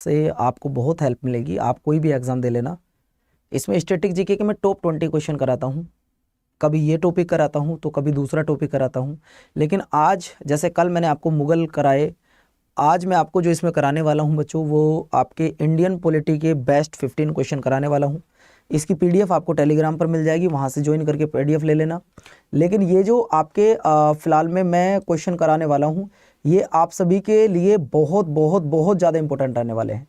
से आपको बहुत हेल्प मिलेगी। आप कोई भी एग्ज़ाम दे लेना, इसमें स्टैटिक जीके के मैं टॉप 20 क्वेश्चन कराता हूँ, कभी ये टॉपिक कराता हूँ तो कभी दूसरा टॉपिक कराता हूँ। लेकिन आज जैसे कल मैंने आपको मुगल कराए, आज मैं आपको जो इसमें कराने वाला हूँ बच्चों, वो आपके इंडियन पॉलिटी के बेस्ट 15 क्वेश्चन कराने वाला हूँ। इसकी पीडीएफ आपको टेलीग्राम पर मिल जाएगी, वहाँ से ज्वाइन करके पीडीएफ ले लेना। लेकिन ये जो आपके फ़िलहाल में मैं क्वेश्चन कराने वाला हूँ, ये आप सभी के लिए बहुत बहुत बहुत ज़्यादा इंपॉर्टेंट रहने वाले हैं।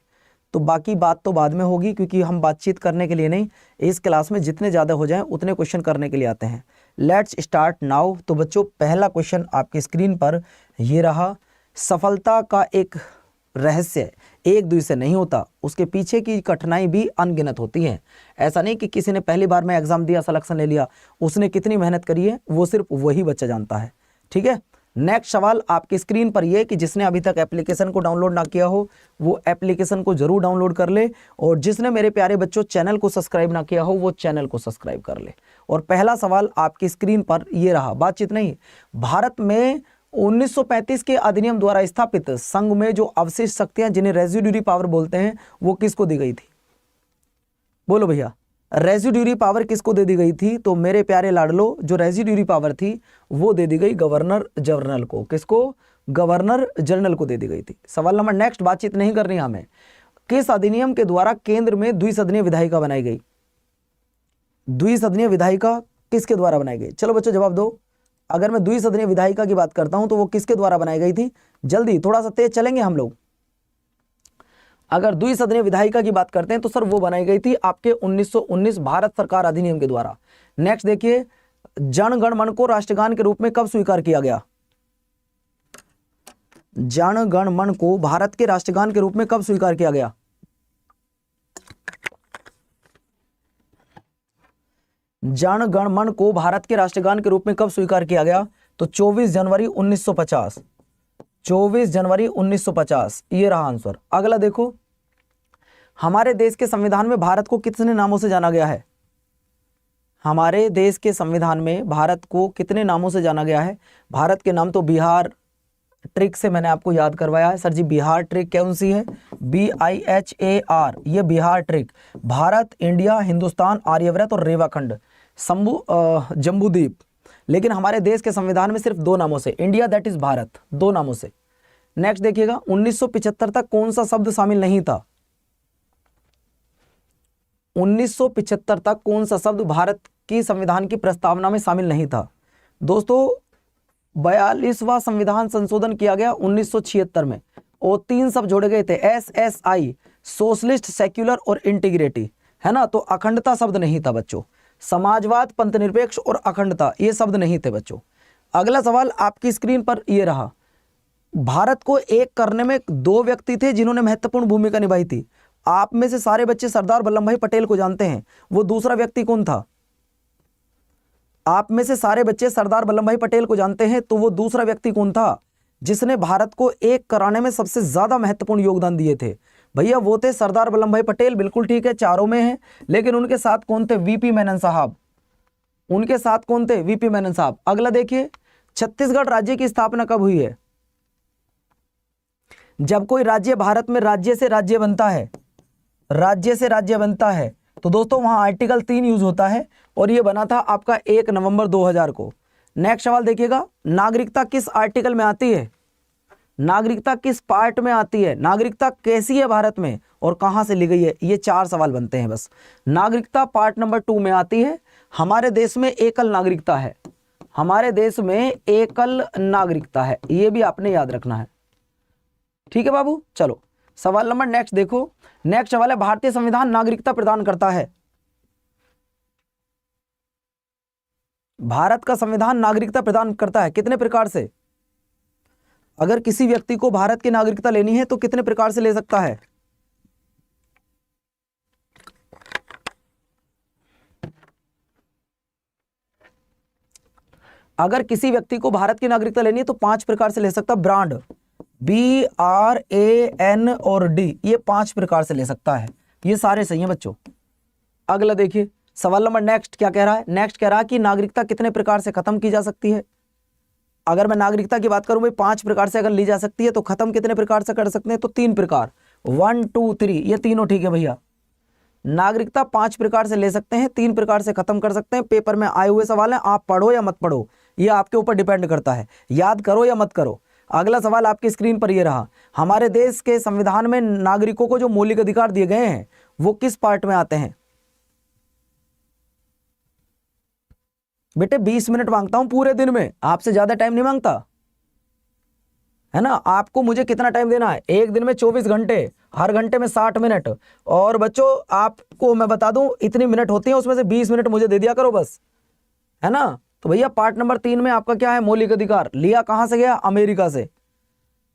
तो बाकी बात तो बाद में होगी, क्योंकि हम बातचीत करने के लिए नहीं, इस क्लास में जितने ज़्यादा हो जाएं उतने क्वेश्चन करने के लिए आते हैं। Let's start now. तो बच्चों पहला क्वेश्चन आपकी स्क्रीन पर ये रहा। सफलता का एक रहस्य एक दूसरे से नहीं होता, उसके पीछे की कठिनाई भी अनगिनत होती है। ऐसा नहीं कि किसी ने पहली बार में एग्जाम दिया, सिलेक्शन ले लिया, उसने कितनी मेहनत करी है वो सिर्फ वही बच्चा जानता है। ठीक है, नेक्स्ट सवाल आपकी स्क्रीन पर यह कि जिसने अभी तक एप्लीकेशन को डाउनलोड ना किया हो वो एप्लीकेशन को जरूर डाउनलोड कर ले, और जिसने मेरे प्यारे बच्चों चैनल को सब्सक्राइब ना किया हो वो चैनल को सब्सक्राइब कर ले। और पहला सवाल आपकी स्क्रीन पर यह रहा, बातचीत नहीं। भारत में 1935 के अधिनियम द्वारा स्थापित संघ में जो अवशिष्ट शक्तियां जिन्हें रेजिड्यूरी पावर बोलते हैं वो किसको दी गई थी? बोलो भैया, रेजिड्यूरी पावर किसको दे दी गई थी? तो मेरे प्यारे लाडलो, जो रेजिड्यूरी पावर थी वो दे दी गई गवर्नर जनरल को। किसको? गवर्नर जनरल को दे दी गई थी। सवाल नंबर नेक्स्ट, बातचीत नहीं करनी हमें। किस अधिनियम के द्वारा केंद्र में द्विसदनीय विधायिका बनाई गई? द्विसदनीय विधायिका किसके द्वारा बनाई गई? चलो बच्चों जवाब दो। अगर मैं द्विसदनीय विधायिका की बात करता हूं तो वो किसके द्वारा बनाई गई थी? जल्दी, थोड़ा सा तेज चलेंगे हम लोग। अगर द्विसदनीय विधायिका की बात करते हैं तो सर वो बनाई गई थी आपके 1919 भारत सरकार अधिनियम के द्वारा। नेक्स्ट देखिए, जन गण मन को राष्ट्रगान के रूप में कब स्वीकार किया गया? जन गण मन को भारत के राष्ट्रगान के रूप में कब स्वीकार किया गया? जन गण मन को भारत के राष्ट्रगान के रूप में कब स्वीकार किया गया? तो 24 जनवरी 1950। 24 जनवरी 1950 ये रहा आंसर। अगला देखो, हमारे देश के संविधान में भारत को कितने नामों से जाना गया है? हमारे देश के संविधान में भारत को कितने नामों से जाना गया है? भारत के नाम तो बिहार ट्रिक से मैंने आपको याद करवाया है। सर जी बिहार ट्रिक कौन सी है? BIHAR, ये बिहार ट्रिक। भारत, इंडिया, हिंदुस्तान, आर्यव्रत और रेवाखंड, जम्बूद्वीप। लेकिन हमारे देश के संविधान में सिर्फ दो नामों से, इंडिया दैट इज भारत, दो नामों से। नेक्स्ट देखिएगा, 1975 तक कौन सा शब्द शामिल नहीं था? 1975 तक कौन सा शब्द भारत की संविधान की प्रस्तावना में शामिल नहीं था? दोस्तों 42वां संविधान संशोधन किया गया 1976 में, और 3 शब्द जोड़े गए थे, SSI, सोशलिस्ट, सेक्युलर और इंटीग्रिटी, है ना। तो अखंडता शब्द नहीं था बच्चों। समाजवाद, पंथनिरपेक्ष और अखंडता ये शब्द नहीं थे बच्चों। अगला सवाल आपकी स्क्रीन पर ये रहा। भारत को एक करने में 2 व्यक्ति थे जिन्होंने महत्वपूर्ण भूमिका निभाई थी। आप में से सारे बच्चे सरदार वल्लभ भाई पटेल को जानते हैं, वो दूसरा व्यक्ति कौन था? आप में से सारे बच्चे सरदार वल्लभ भाई पटेल को जानते हैं, तो वो दूसरा व्यक्ति कौन था जिसने भारत को एक कराने में सबसे ज्यादा महत्वपूर्ण योगदान दिए थे? भैया वो थे सरदार वल्लभ भाई पटेल, बिल्कुल ठीक है, चारों में है। लेकिन उनके साथ कौन थे? VP मेनन साहब। उनके साथ कौन थे? VP मेनन साहब। अगला देखिए, छत्तीसगढ़ राज्य की स्थापना कब हुई है? जब कोई राज्य भारत में राज्य से राज्य बनता है, राज्य से राज्य बनता है, तो दोस्तों वहां आर्टिकल 3 यूज होता है, और ये बना था आपका 1 नवंबर 2000 को। नेक्स्ट सवाल देखिएगा, नागरिकता किस आर्टिकल में आती है? नागरिकता किस पार्ट में आती है? नागरिकता कैसी है भारत में और कहां से ली गई है? ये 4 सवाल बनते हैं बस। नागरिकता पार्ट नंबर 2 में आती है। हमारे देश में एकल नागरिकता है, हमारे देश में एकल नागरिकता है, ये भी आपने याद रखना है। ठीक है बाबू, चलो सवाल नंबर नेक्स्ट देखो। नेक्स्ट सवाल है, भारतीय संविधान नागरिकता प्रदान करता है। भारत का संविधान नागरिकता प्रदान करता है कितने प्रकार से? अगर किसी व्यक्ति को भारत की नागरिकता लेनी है तो कितने प्रकार से ले सकता है? अगर किसी व्यक्ति को भारत की नागरिकता लेनी है तो 5 प्रकार से ले सकता है। ब्रांड, BRAN और D, ये 5 प्रकार से ले सकता है। ये सारे सही हैं बच्चों। अगला देखिए सवाल नंबर नेक्स्ट क्या कह रहा है? नेक्स्ट कह रहा है कि नागरिकता कितने प्रकार से खत्म की जा सकती है? अगर मैं नागरिकता की बात करूं भाई 5 प्रकार से अगर ली जा सकती है तो खत्म कितने प्रकार से कर सकते हैं? तो 3 प्रकार। 1 2 3, ये तीनों ठीक है भैया। नागरिकता 5 प्रकार से ले सकते हैं, 3 प्रकार से खत्म कर सकते हैं। पेपर में आए हुए सवाल हैं, आप पढ़ो या मत पढ़ो, ये आपके ऊपर डिपेंड करता है, याद करो या मत करो। अगला सवाल आपकी स्क्रीन पर ये रहा, हमारे देश के संविधान में नागरिकों को जो मौलिक अधिकार दिए गए हैं वो किस पार्ट में आते हैं? बेटे 20 मिनट मांगता हूं पूरे दिन में, आपसे ज्यादा टाइम नहीं मांगता, है ना। आपको मुझे कितना टाइम देना है? एक दिन में 24 घंटे, हर घंटे में 60 मिनट। और बच्चों आपको मैं बता दूं, इतनी मिनट होती है, उसमें से 20 मिनट मुझे दे दिया करो बस, है ना। तो भैया पार्ट नंबर 3 में आपका क्या है? मौलिक अधिकार। लिया कहां से गया? अमेरिका से।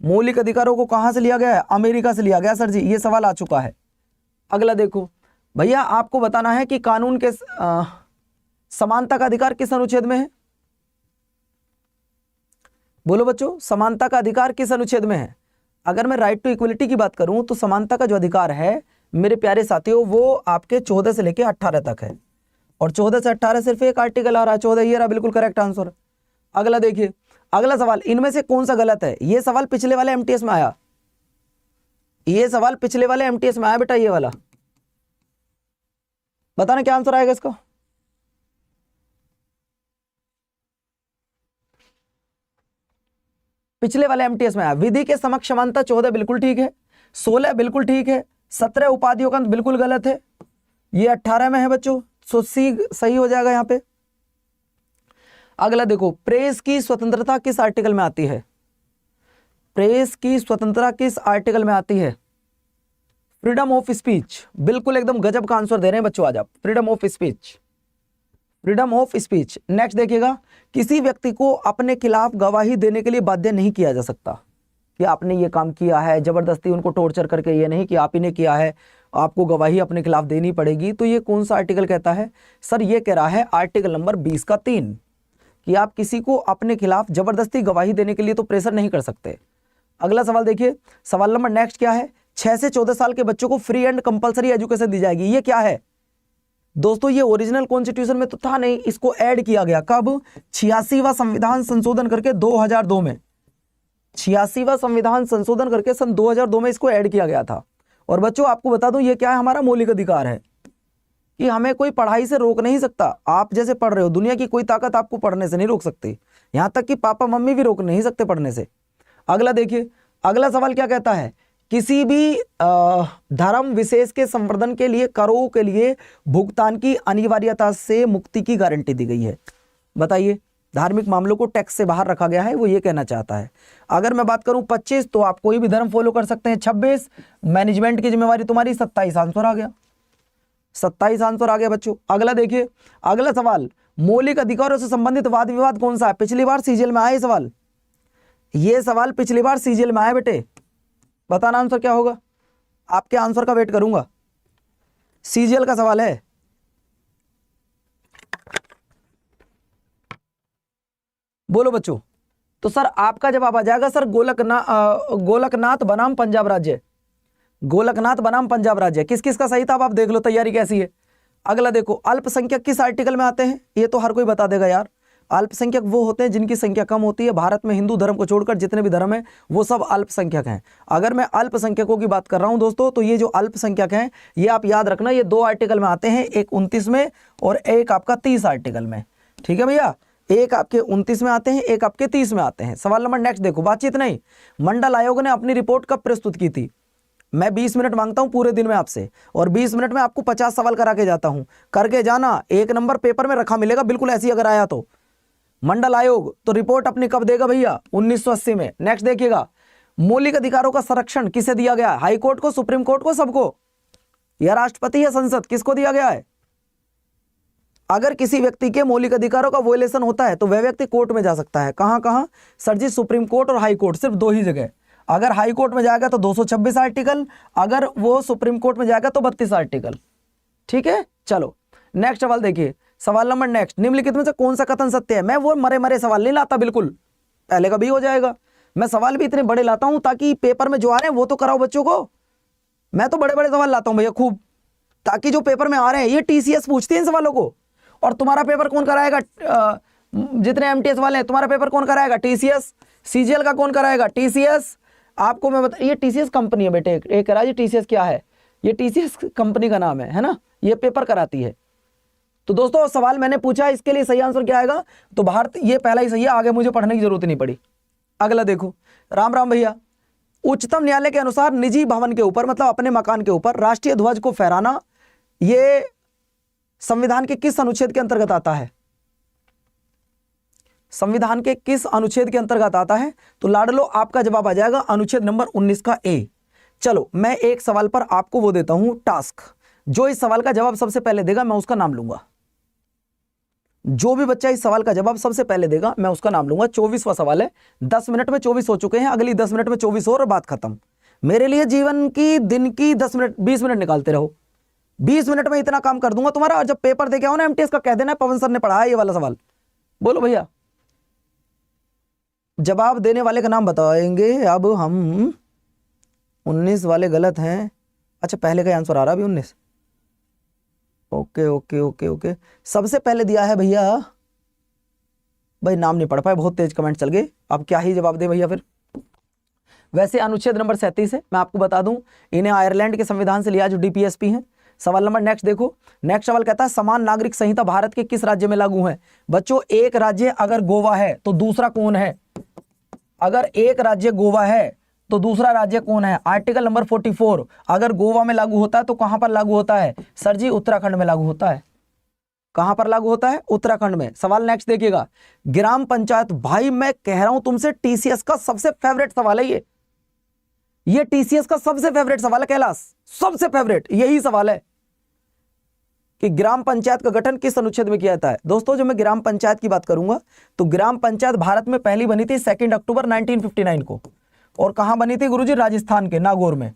मौलिक अधिकारों को कहां से लिया गया है? अमेरिका से लिया गया सर जी, ये सवाल आ चुका है। अगला देखो भैया, आपको बताना है कि कानून के समानता का अधिकार किस अनुच्छेद में है? बोलो बच्चों, समानता का अधिकार किस अनुच्छेद में है? अगर मैं राइट टू इक्वलिटी की बात करूं तो समानता का जो अधिकार है मेरे प्यारे साथियों, वो आपके 14 से लेके 18 तक है। और 14 से 18 सिर्फ एक आर्टिकल आ रहा है, 14, ये रहा बिल्कुल करेक्ट आंसर। अगला देखिए, अगला सवाल, इनमें से कौन सा गलत है? ये सवाल पिछले वाले एमटीएस में आया, ये सवाल पिछले वाले एमटीएस में आया बेटा, ये वाला। बताना क्या आंसर आएगा इसका? पिछले वाले एमटीएस में आया। विधि के समक्ष समानता 14 बिल्कुल ठीक है, 16 बिल्कुल ठीक है, 17 उपाधियों का अंत बिल्कुल गलत है, ये 18 में है बच्चों, सो सी सही हो जाएगा यहां पे। अगला देखो, प्रेस की स्वतंत्रता किस आर्टिकल में आती है? प्रेस की स्वतंत्रता किस आर्टिकल में आती है? फ्रीडम ऑफ स्पीच, बिल्कुल एकदम गजब का आंसर दे रहे हैं बच्चों आज आप, freedom of speech, freedom of speech. Next देखिएगा, किसी व्यक्ति को अपने खिलाफ गवाही देने के लिए बाध्य नहीं किया जा सकता कि आपने ये काम किया है, जबरदस्ती उनको टॉर्चर करके, ये नहीं कि आप ही ने किया है, आपको गवाही अपने खिलाफ देनी पड़ेगी। तो ये कौन सा आर्टिकल कहता है? सर ये कह रहा है आर्टिकल नंबर 20 का 3 कि आप किसी को अपने खिलाफ जबरदस्ती गवाही देने के लिए तो प्रेशर नहीं कर सकते। अगला सवाल देखिए, सवाल नंबर नेक्स्ट क्या है? 6 से 14 साल के बच्चों को फ्री एंड कंपलसरी एजुकेशन दी जाएगी, ये क्या है? दोस्तों ये ओरिजिनल कॉन्स्टिट्यूशन में तो था नहीं, इसको ऐड किया गया कब? 86वां संविधान संशोधन करके 2002 में, 86वां संविधान संशोधन करके सन 2002 में इसको ऐड किया गया था। और बच्चों आपको बता दूं, ये क्या है? हमारा मौलिक अधिकार है कि हमें कोई पढ़ाई से रोक नहीं सकता। आप जैसे पढ़ रहे हो, दुनिया की कोई ताकत आपको पढ़ने से नहीं रोक सकती, यहां तक कि पापा मम्मी भी रोक नहीं सकते पढ़ने से। अगला देखिए, अगला सवाल क्या कहता है? किसी भी धर्म विशेष के संवर्धन के लिए करों के लिए भुगतान की अनिवार्यता से मुक्ति की गारंटी दी गई है। बताइए, धार्मिक मामलों को टैक्स से बाहर रखा गया है, वो ये कहना चाहता है। अगर मैं बात करूं 25, तो आप कोई भी धर्म फॉलो कर सकते हैं। 26, मैनेजमेंट की जिम्मेवारी तुम्हारी। 27 आंसर आ गया, 27 आंसर आ गया बच्चों। अगला देखिए, अगला सवाल, मौलिक अधिकारों से संबंधित वाद विवाद कौन सा है? पिछली बार सीजीएल में आया सवाल, ये सवाल पिछली बार सीजीएल में आया बेटे, बताना आंसर क्या होगा? आपके आंसर का वेट करूंगा, सीजीएल का सवाल है। बोलो बच्चों। तो सर आपका जवाब आ जाएगा सर गोलकनाथ बनाम पंजाब राज्य, गोलकनाथ बनाम पंजाब राज्य। किस किस का सही था? अब आप देख लो तैयारी कैसी है। अगला देखो, अल्पसंख्यक किस आर्टिकल में आते हैं? ये तो हर कोई बता देगा यार। अल्पसंख्यक वो होते हैं जिनकी संख्या कम होती है। भारत में हिंदू धर्म को छोड़कर जितने भी धर्म हैं वो सब अल्पसंख्यक हैं। अगर मैं अल्पसंख्यकों की बात कर रहा हूं दोस्तों, तो ये जो अल्पसंख्यक हैं ये आप याद रखना, ये 2 आर्टिकल में आते हैं, एक 29 में और एक आपका 30 आर्टिकल में। ठीक है भैया, एक आपके 29 में आते हैं, एक आपके 30 में आते हैं। सवाल नंबर नेक्स्ट देखो, बातचीत नहीं, मंडल आयोग ने अपनी रिपोर्ट कब प्रस्तुत की थी? मैं 20 मिनट मांगता हूं पूरे दिन में आपसे, और 20 मिनट में आपको 50 सवाल करा के जाता हूं, करके जाना। 1 नंबर पेपर में रखा मिलेगा बिल्कुल ऐसी अगर आया तो। मंडल आयोग तो रिपोर्ट अपनी कब देगा भैया? 1980 में। नेक्स्ट देखिएगा, मौलिक अधिकारों का संरक्षण किसे दिया गया? हाई कोर्ट को, सुप्रीम कोर्ट को, सबको, या राष्ट्रपति या संसद, किसको दिया गया है? अगर किसी व्यक्ति के मौलिक अधिकारों का वोलेशन होता है तो वह व्यक्ति कोर्ट में जा सकता है। कहां कहां? सर जी सुप्रीम कोर्ट और हाई कोर्ट, सिर्फ 2 ही जगह। अगर हाई कोर्ट में जाएगा तो 226 आर्टिकल, अगर वो सुप्रीम कोर्ट में जाएगा तो 32 आर्टिकल। ठीक है, चलो नेक्स्ट सवाल देखिए, सवाल नंबर नेक्स्ट, निम्नलिखित में से कौन सा कथन सत्य है? मैं वो मरे मरे सवाल नहीं लाता, बिल्कुल पहले का भी हो जाएगा। मैं सवाल भी इतने बड़े लाता हूं ताकि पेपर में जो आ रहे हैं वो तो कराओ बच्चों को। मैं तो बड़े बड़े सवाल लाता हूं भैया खूब, ताकि जो पेपर में आ रहे हैं, ये टीसीएस पूछती है इन सवालों को। और तुम्हारा पेपर कौन कराएगा? जितने एमटीएस वाले हैं, तुम्हारा पेपर कौन कराएगा? टीसीएस। सीजीएल का कौन कराएगा? टीसीएस। आपको मैं बता, ये टीसीएस कंपनी है बेटे, एक कह रहा है जी टीसीएस क्या है, ये टीसीएस कंपनी का नाम है ना, ये पेपर कराती है। तो दोस्तों सवाल मैंने पूछा, इसके लिए सही आंसर क्या आएगा, तो भारत, ये पहला ही सही है, आगे मुझे पढ़ने की जरूरत नहीं पड़ी। अगला देखो, राम राम भैया। उच्चतम न्यायालय के अनुसार निजी भवन के ऊपर, मतलब अपने मकान के ऊपर राष्ट्रीय ध्वज को फहराना ये संविधान के किस अनुच्छेद के अंतर्गत आता है? संविधान के किस अनुच्छेद के अंतर्गत आता है? तो लाडलो आपका जवाब आ जाएगा अनुच्छेद नंबर 19 का ए। चलो मैं एक सवाल पर आपको वो देता हूं टास्क, जो इस सवाल का जवाब सबसे पहले देगा मैं उसका नाम लूंगा। जो भी बच्चा इस सवाल का जवाब सबसे पहले देगा मैं उसका नाम लूंगा। 24वां सवाल है, 10 मिनट में 24 हो चुके हैं, अगली 10 मिनट में 24 और बात खत्म। मेरे लिए जीवन की, दिन की 10 मिनट 20 मिनट निकालते रहो, 20 मिनट में इतना काम कर दूंगा तुम्हारा। और जब पेपर देके आओ ना एमटीएस का, कह देना पवन सर ने पढ़ाया ये वाला सवाल। बोलो भैया, जवाब देने वाले का नाम बताएंगे। अब हम 19 वाले गलत हैं। अच्छा पहले का आंसर आ रहा अभी 19। ओके ओके ओके ओके, सबसे पहले दिया है भैया, भाई नाम नहीं पढ़ पाए, बहुत तेज कमेंट चल गए, अब क्या ही जवाब दे भैया फिर। वैसे अनुच्छेद नंबर 37 है, मैं आपको बता दूं, इन्हें आयरलैंड के संविधान से लिया जो डीपीएसपी हैं। सवाल नंबर नेक्स्ट देखो, नेक्स्ट सवाल कहता है समान नागरिक संहिता भारत के किस राज्य में लागू है? बच्चों एक राज्य अगर गोवा है तो दूसरा कौन है? अगर एक राज्य गोवा है तो दूसरा राज्य कौन है? आर्टिकल नंबर 44 अगर गोवा में लागू होता है तो कहां पर लागू होता है? सर जी उत्तराखंड में लागू होता है। कहां पर लागू होता है? उत्तराखंड में। सवाल नेक्स्ट देखिएगा, ग्राम पंचायत, भाई मैं कह रहा हूं तुमसे टीसीएस का सबसे फेवरेट सवाल है ये टीसीएस का सबसे फेवरेट सवाल है कैलाश, सबसे फेवरेट यही सवाल है कि ग्राम पंचायत का गठन किस अनुच्छेद में किया जाता है। दोस्तों जब मैं ग्राम पंचायत की बात करूंगा तो ग्राम पंचायत भारत में पहली बनी थी 2 अक्टूबर 1959 को। और कहां बनी थी गुरुजी? राजस्थान के नागौर में,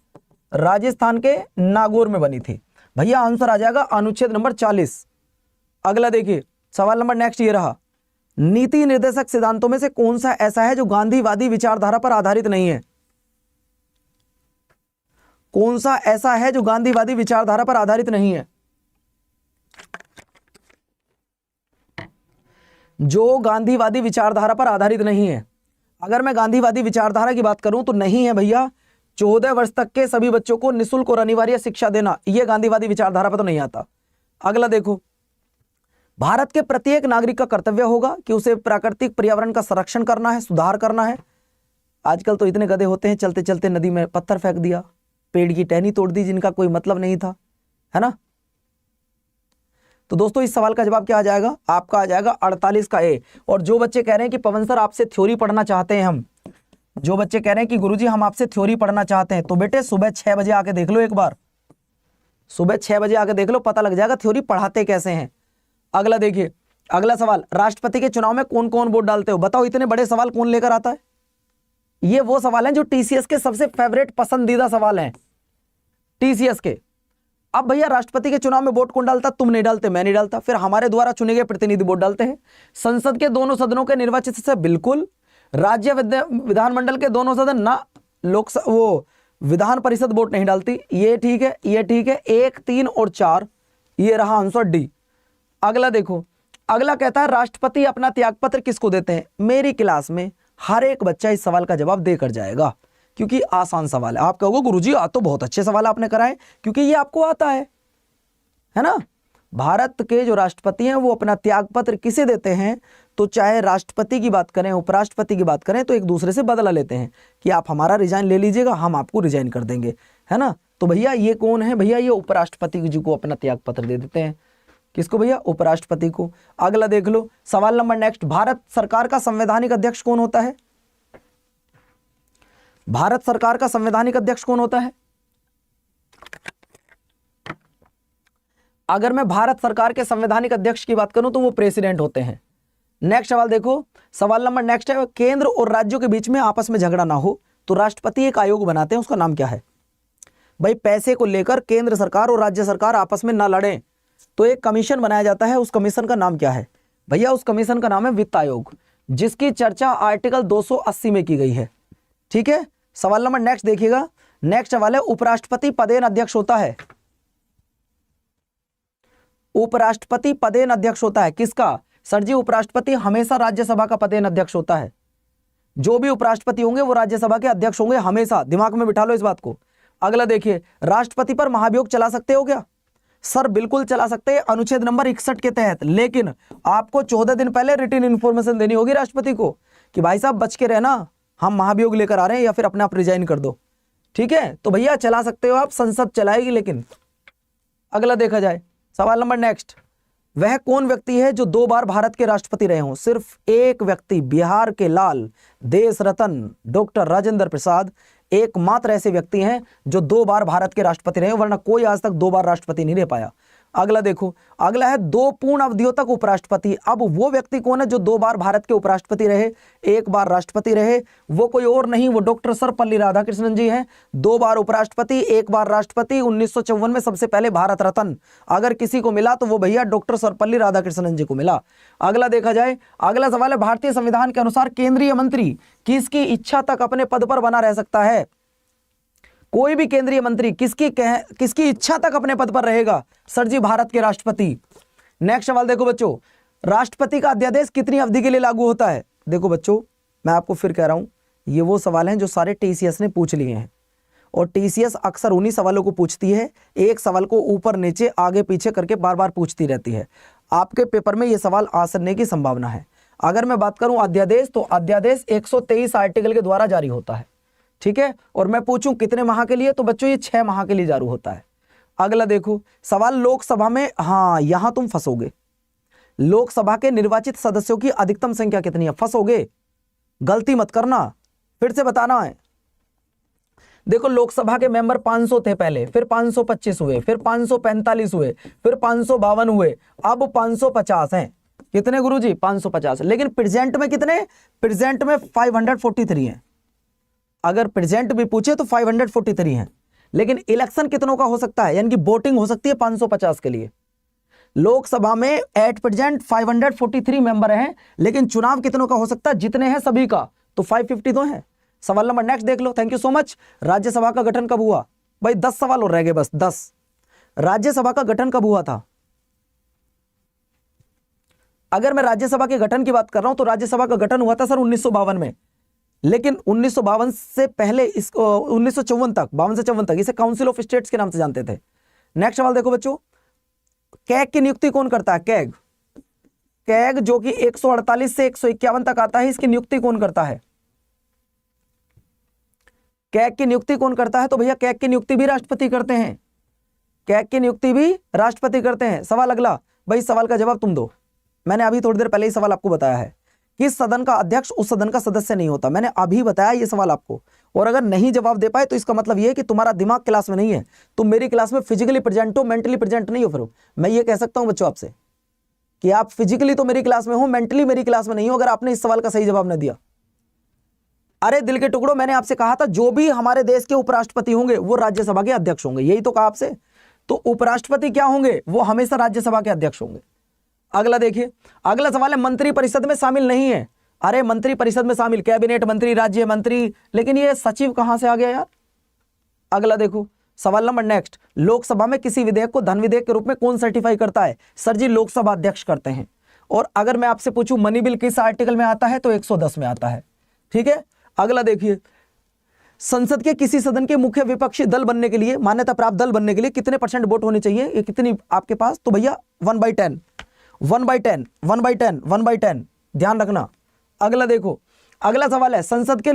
राजस्थान के नागौर में बनी थी। भैया आंसर आ जाएगा अनुच्छेद नंबर 40। अगला देखिए सवाल नंबर नेक्स्ट ये रहा, नीति निर्देशक सिद्धांतों में से कौन सा ऐसा है जो गांधीवादी विचारधारा पर आधारित नहीं है? कौन सा ऐसा है जो गांधीवादी विचारधारा पर आधारित नहीं है? जो गांधीवादी विचारधारा पर आधारित नहीं है। अगर मैं गांधीवादी विचारधारा की बात करूं तो नहीं है भैया, 14 वर्ष तक के सभी बच्चों को निःशुल्क और अनिवार्य शिक्षा देना, यह गांधीवादी विचारधारा पर तो नहीं आता। अगला देखो, भारत के प्रत्येक नागरिक का कर्तव्य होगा कि उसे प्राकृतिक पर्यावरण का संरक्षण करना है, सुधार करना है। आजकल तो इतने गधे होते हैं, चलते चलते नदी में पत्थर फेंक दिया, पेड़ की टहनी तोड़ दी जिनका कोई मतलब नहीं था, है ना। तो दोस्तों इस सवाल का जवाब क्या आ जाएगा? आपका आ जाएगा 48 का ए। और जो बच्चे कह रहे हैं कि पवन सर आपसे थ्योरी पढ़ना चाहते हैं, हम जो बच्चे कह रहे हैं कि गुरुजी हम आपसे थ्योरी पढ़ना चाहते हैं, तो बेटे सुबह 6 बजे आके देख लो, एक बार सुबह 6 बजे आके देख लो, पता लग जाएगा थ्योरी पढ़ाते कैसे हैं। अगला देखिए, अगला सवाल, राष्ट्रपति के चुनाव में कौन कौन वोट डालते हो? बताओ इतने बड़े सवाल कौन लेकर आता है? ये वो सवाल हैं जो टीसीएस के सबसे फेवरेट पसंदीदा सवाल हैं टीसीएस के। अब भैया राष्ट्रपति के चुनाव में वोट कौन डालता? तुम नहीं डालते, मैं नहीं डालता, फिर हमारे द्वारा चुने गए प्रतिनिधि वोट डालते हैं। संसद के दोनों सदनों के निर्वाचित से बिल्कुल, राज्य विधानमंडल के दोनों सदन ना, लोकसभा वो विधान परिषद वोट नहीं डालती। ये ठीक है, ये ठीक है, 1, 3 और 4, ये रहा आंसर डी। अगला देखो, अगला कहता है राष्ट्रपति अपना त्यागपत्र किसको देते हैं? मेरी क्लास में हर एक बच्चा इस सवाल का जवाब देकर जाएगा क्योंकि आसान सवाल है। आप कहोगे गुरुजी आज तो बहुत अच्छे सवाल आपने कराए, क्योंकि ये आपको आता है ना। भारत के जो राष्ट्रपति हैं वो अपना त्यागपत्र किसे देते हैं? तो चाहे राष्ट्रपति की बात करें, उपराष्ट्रपति की बात करें, तो एक दूसरे से बदला लेते हैं कि आप हमारा रिजाइन ले लीजिएगा, हम आपको रिजाइन कर देंगे, है ना। तो भैया ये कौन है? भैया ये उपराष्ट्रपति जी को अपना त्यागपत्र दे देते हैं। किसको भैया? उपराष्ट्रपति को। अगला देख लो सवाल नंबर नेक्स्ट, भारत सरकार का संवैधानिक अध्यक्ष कौन होता है? भारत सरकार का संवैधानिक अध्यक्ष कौन होता है? अगर मैं भारत सरकार के संवैधानिक अध्यक्ष की बात करूं तो वो प्रेसिडेंट होते हैं। नेक्स्ट सवाल देखो, सवाल नंबर नेक्स्ट है, केंद्र और राज्यों के बीच में आपस में झगड़ा ना हो तो राष्ट्रपति एक आयोग बनाते हैं, उसका नाम क्या है? भाई पैसे को लेकर केंद्र सरकार और राज्य सरकार आपस में ना लड़ें तो एक कमीशन बनाया जाता है, उस कमीशन का नाम क्या है? भैया उस कमीशन का नाम है वित्त आयोग, जिसकी चर्चा आर्टिकल 280 में की गई है। ठीक है, सवाल नंबर नेक्स्ट देखिएगा, नेक्स्ट सवाल है उपराष्ट्रपति पदेन अध्यक्ष होता है? उपराष्ट्रपति पदेन अध्यक्ष होता है किसका? सर जी उपराष्ट्रपति हमेशा राज्यसभा का पदेन अध्यक्ष होता है। जो भी उपराष्ट्रपति होंगे वो राज्यसभा के अध्यक्ष होंगे हमेशा, दिमाग में बिठा लो इस बात को। अगला देखिए, राष्ट्रपति पर महाभियोग चला सकते हो क्या? सर बिल्कुल चला सकते हैं अनुच्छेद नंबर 61 के तहत, लेकिन आपको 14 दिन पहले रिटन इन्फॉर्मेशन देनी होगी राष्ट्रपति को कि भाई साहब बच के रहना, हम महाभियोग लेकर आ रहे हैं, या फिर अपने आप रिजाइन कर दो। ठीक है, तो भैया चला सकते हो आप, संसद चलाएगी लेकिन। अगला देखा जाए सवाल नंबर नेक्स्ट, वह कौन व्यक्ति है जो 2 बार भारत के राष्ट्रपति रहे हों? सिर्फ एक व्यक्ति, बिहार के लाल देश रत्न डॉक्टर राजेंद्र प्रसाद एकमात्र ऐसे व्यक्ति हैं जो 2 बार भारत के राष्ट्रपति रहे, वरना कोई आज तक 2 बार राष्ट्रपति नहीं रह पाया। अगला देखो, अगला है 2 पूर्ण अवधियों तक उपराष्ट्रपति। अब वो व्यक्ति कौन है जो 2 बार भारत के उपराष्ट्रपति रहे, 1 बार राष्ट्रपति रहे? वो कोई और नहीं, वो डॉक्टर सर्वपल्ली राधाकृष्णन जी हैं। 2 बार उपराष्ट्रपति, 1 बार राष्ट्रपति। 1954 में सबसे पहले भारत रत्न अगर किसी को मिला तो वो भैया डॉक्टर सर्वपल्ली राधाकृष्णन जी को मिला। अगला देखा जाए, अगला सवाल है, भारतीय संविधान के अनुसार केंद्रीय मंत्री किसकी इच्छा तक अपने पद पर बना रह सकता है? कोई भी केंद्रीय मंत्री किसकी इच्छा तक अपने पद पर रहेगा? सर जी भारत के राष्ट्रपति। नेक्स्ट सवाल देखो बच्चों, राष्ट्रपति का अध्यादेश कितनी अवधि के लिए लागू होता है? देखो बच्चों, मैं आपको फिर कह रहा हूं, ये वो सवाल हैं जो सारे टीसीएस ने पूछ लिए हैं, और टीसीएस अक्सर उन्हीं सवालों को पूछती है, एक सवाल को ऊपर नीचे आगे पीछे करके बार बार पूछती रहती है। आपके पेपर में ये सवाल आ सकने की संभावना है। अगर मैं बात करूं अध्यादेश, तो अध्यादेश 123 आर्टिकल के द्वारा जारी होता है। ठीक है, और मैं पूछूं कितने माह के लिए, तो बच्चों ये 6 माह के लिए जारी होता है। अगला देखो सवाल, लोकसभा में, हाँ यहां तुम फंसोगे, लोकसभा के निर्वाचित सदस्यों की अधिकतम संख्या कितनी है? फंसोगे, गलती मत करना, फिर से बताना है। देखो लोकसभा के मेंबर 500 थे पहले, फिर 525 हुए, फिर 545 हुए, फिर 552 हुए, अब 550 हैं। कितने गुरुजी? 550। लेकिन प्रेजेंट में कितने? प्रेजेंट में 543 हैं। अगर प्रेजेंट भी पूछे तो 543 हैं, लेकिन इलेक्शन कितनों का हो सकता है, यानी कि वोटिंग हो सकती है 550 के लिए। लोकसभा में एट प्रेजेंट 543 मेंबर हैं, लेकिन चुनाव कितनों का हो सकता है? जितने हैं सभी का, तो 550 तो है। सवाल नंबर नेक्स्ट देख लो। Thank you so much. Rajya Sabha का गठन कब हुआ? भाई 10 सवाल और रह गए बस, 10। राज्यसभा का गठन कब हुआ था? अगर मैं राज्यसभा के गठन की बात कर रहा हूं तो राज्यसभा का गठन हुआ था सर 1952 में, लेकिन 1952 से पहले इसको 1954 तक, 52 से 54 तक इसे काउंसिल ऑफ स्टेट्स के नाम से जानते थे। नेक्स्ट सवाल देखो बच्चों, कैग की नियुक्ति कौन करता है? कैग, कैग जो कि 148 से 151 तक आता है, इसकी नियुक्ति कौन करता है? कैग की नियुक्ति कौन करता है? तो भैया कैग की नियुक्ति भी राष्ट्रपति करते हैं, कैग की नियुक्ति भी राष्ट्रपति करते हैं। सवाल अगला, भाई सवाल का जवाब तुम दो। मैंने अभी थोड़ी देर पहले ही सवाल आपको बताया है, किस सदन का अध्यक्ष उस सदन का सदस्य नहीं होता। मैंने अभी बताया ये सवाल आपको, और अगर नहीं जवाब दे पाए तो इसका मतलब ये है कि तुम्हारा दिमाग क्लास में नहीं है, तुम मेरी क्लास में फिजिकली प्रेजेंट हो, मेंटली प्रेजेंट नहीं हो। फिर मैं ये कह सकता हूं बच्चों आपसे कि आप फिजिकली तो मेरी क्लास में हो, मेंटली मेरी क्लास में नहीं हो, अगर आपने इस सवाल का सही जवाब न दिया। अरे दिल के टुकड़ों, मैंने आपसे कहा था जो भी हमारे देश के उपराष्ट्रपति होंगे वो राज्यसभा के अध्यक्ष होंगे, यही तो कहा आपसे। तो उपराष्ट्रपति क्या होंगे? वो हमेशा राज्यसभा के अध्यक्ष होंगे। अगला देखिए, अगला सवाल है मंत्री परिषद में शामिल नहीं है। अरे मंत्री परिषद में शामिल कैबिनेट मंत्री, राज्य मंत्री, लेकिन ये सचिव कहां से आ गया यार? अगला देखो सवाल नंबर नेक्स्ट, लोकसभा में किसी विधेयक को धन विधेयक के रूप में कौन सर्टिफाई करता है? सर जी लोकसभा अध्यक्ष करते हैं। और अगर मैं आपसे पूछूं मनी बिल किस आर्टिकल में आता है, तो 110 में आता है। ठीक है, अगला देखिए, संसद के किसी सदन के मुख्य विपक्षी दल बनने के लिए, मान्यता प्राप्त दल बनने के लिए कितने % वोट होने चाहिए? ये कितनी आपके पास? तो भैया 1/10, 1/10, 1/10, 1/10, ध्यान रखना। अगला देखो, अगला सवाल है, संसद के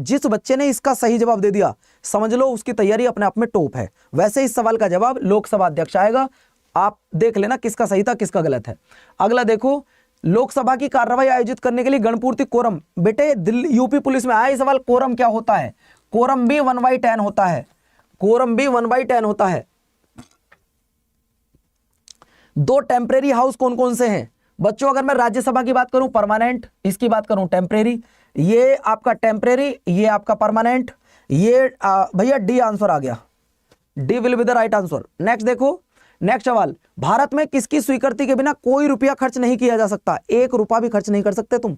जिस बच्चे ने इसका सही जवाब दे दिया समझ लो उसकी तैयारी अपने आप में टॉप है। वैसे इस सवाल का जवाब लोकसभा अध्यक्ष आएगा, आप देख लेना किसका सही था किसका गलत है। अगला देखो, लोकसभा की कार्रवाई आयोजित करने के लिए गणपूर्ति कोरम, बेटे दिल्ली यूपी पुलिस में आया सवाल, कोरम क्या होता है? कोरम भी 1/10 होता है, कोरम भी 1/10 होता है। 2 टेम्परेरी हाउस कौन कौन से हैं बच्चों? अगर मैं राज्यसभा की बात करूं परमानेंट, इसकी बात करूं टेम्परेरी, ये आपका टेम्परेरी, ये आपका परमानेंट, ये भैया डी आंसर आ गया, D will be the right answer. Next देखो, नेक्स्ट सवाल, भारत में किसकी स्वीकृति के बिना कोई रुपया खर्च नहीं किया जा सकता? 1 रुपया भी खर्च नहीं कर सकते तुम,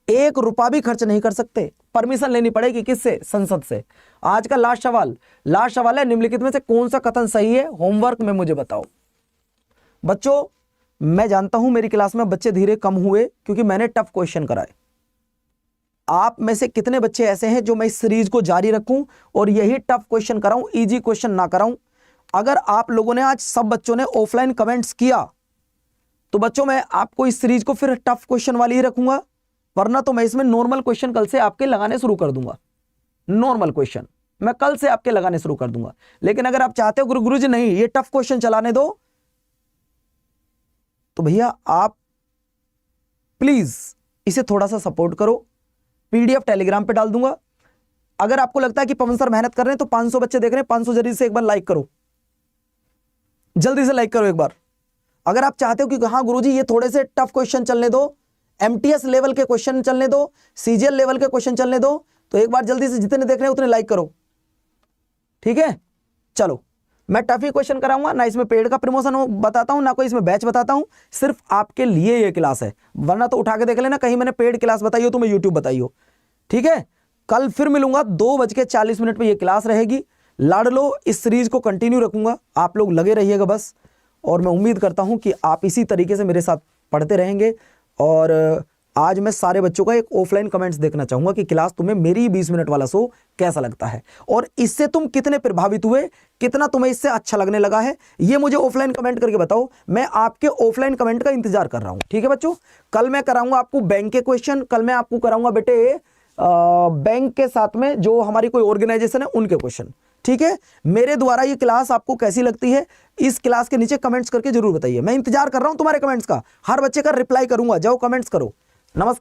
1 रुपया भी खर्च नहीं कर सकते, परमिशन लेनी पड़ेगी किससे? संसद से। आज का लास्ट सवाल है, निम्नलिखित में से कौन सा कथन सही है? होमवर्क में मुझे बताओ। बच्चों मैं जानता हूं मेरी क्लास में बच्चे धीरे कम हुए क्योंकि मैंने टफ क्वेश्चन कराए, आप में से कितने बच्चे ऐसे हैं जो मैं इस सीरीज को जारी रखूं और यही टफ क्वेश्चन कराऊं, इजी क्वेश्चन ना कराऊं? अगर आप लोगों ने आज सब बच्चों ने ऑफलाइन कमेंट्स किया तो बच्चों मैं आपको इस सीरीज को फिर टफ क्वेश्चन वाली ही रखूंगा, वरना तो मैं इसमें नॉर्मल क्वेश्चन कल से आपके लगाने शुरू कर दूंगा। नॉर्मल क्वेश्चन मैं कल से आपके लगाने शुरू कर दूंगा। लेकिन अगर आप चाहते हो गुरुजी नहीं ये टफ क्वेश्चन चलाने दो, तो भैया आप प्लीज इसे थोड़ा सा सपोर्ट करो। पीडीएफ टेलीग्राम पे डाल दूंगा। अगर आपको लगता है कि पवन सर मेहनत कर रहे हैं तो 500 बच्चे देख रहे हैं, 500 जल्दी से एक बार लाइक करो, जल्दी से लाइक करो एक बार। अगर आप चाहते हो कि हाँ गुरुजी ये थोड़े से टफ क्वेश्चन चलने दो, एमटीएस लेवल के क्वेश्चन चलने दो, सीजीएल लेवल के क्वेश्चन चलने दो, तो एक बार जल्दी से जितने देख रहे हैं उतने लाइक करो, ठीक है? चलो मैं टफ ही क्वेश्चन कराऊंगा, ना इसमें पेड का प्रमोशन बताता हूं, ना कोई इसमें बैच बताता हूं, सिर्फ आपके लिए ये क्लास है। वरना तो उठा के देख लेना कहीं मैंने पेड क्लास बताई हो तो मैं यूट्यूब बताई हो, ठीक है? कल फिर मिलूंगा 2:40 पे ये क्लास रहेगी। लाड़ लो, इस सीरीज को कंटिन्यू रखूंगा, आप लोग लगे रहिएगा बस। और मैं उम्मीद करता हूं कि आप इसी तरीके से मेरे साथ पढ़ते रहेंगे। और आज मैं सारे बच्चों का एक ऑफलाइन कमेंट्स देखना चाहूंगा कि क्लास तुम्हें मेरी 20 मिनट वाला शो कैसा लगता है और इससे तुम कितने प्रभावित हुए, कितना तुम्हें इससे अच्छा लगने लगा है, ये मुझे ऑफलाइन कमेंट करके बताओ। मैं आपके ऑफलाइन कमेंट का इंतजार कर रहा हूं, ठीक है बच्चों? कल मैं कराऊंगा आपको बैंक के क्वेश्चन, कल मैं आपको कराऊंगा बेटे बैंक के साथ में जो हमारी कोई ऑर्गेनाइजेशन है उनके क्वेश्चन, ठीक है? मेरे द्वारा ये क्लास आपको कैसी लगती है इस क्लास के नीचे कमेंट्स करके जरूर बताइए। मैं इंतजार कर रहा हूं तुम्हारे कमेंट्स का, हर बच्चे का रिप्लाई करूंगा, जाओ कमेंट्स करो। नमस्कार।